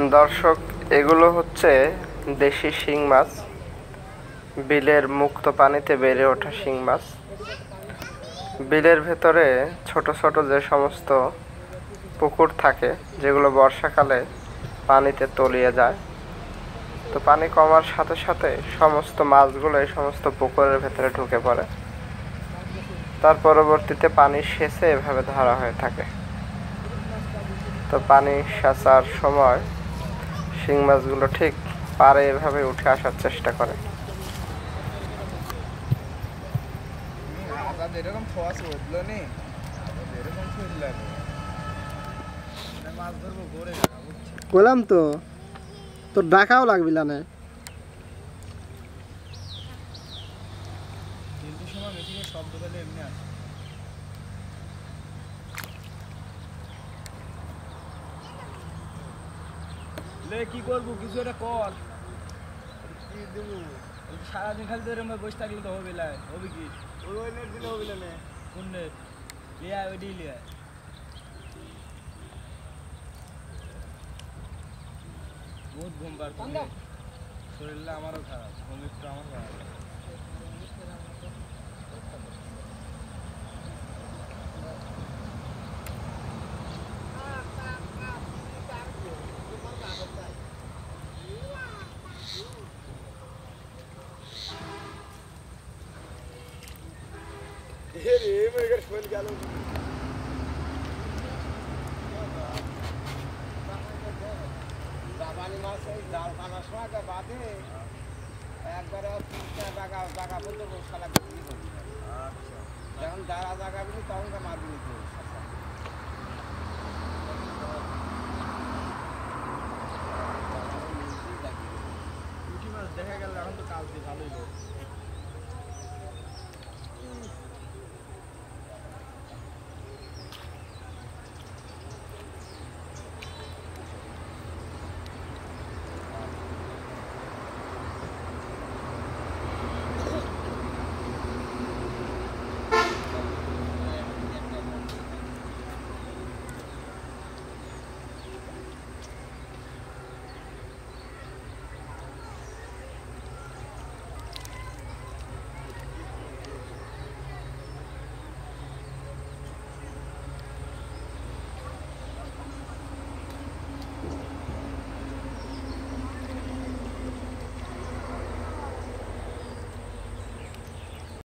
দর্শক, এগুলো হচ্ছে দেশি শিং মাছ, বিলের মুক্ত পানিতে বেড়ে ওঠা শিং মাছ। বিলের ভেতরে ছোট ছোট যে সমস্ত পুকুর থাকে, যেগুলো বর্ষাকালে পানিতে তলিয়ে যায়, তো পানি কমার সাথে সাথে সমস্ত মাছগুলো এই সমস্ত পুকুরের ভেতরে ঢুকে পড়ে। তার পরবর্তীতে পানি সেচে এভাবে ধরা হয়ে থাকে। তো পানি সেচার সময় শিং মাছগুলো ঠিক পাড়ে এভাবে উঠে আসার চেষ্টা করে। বললাম তো তোর ডাকাও লাগবি না। কি করবো, কিছু একটা কর। সারাদিন খালি তো এরকম বসে থাকলে তো হবে না। হবে কি ওই নেট দিলে হবে না। কোন নেট লিয়া? ওই ডি লিয়া। বহুত ঘুম পার, শরীরটা আমারও খারাপ, ঘুম একটু আমার খারাপ। জাপানি মাছ এই জাল টানার সময় বাঁধে একবারে 30 টাকা জায়গা বলতে সারা বিক্রি করবি। যখন যারা জায়গা বিলি তখন মারবি।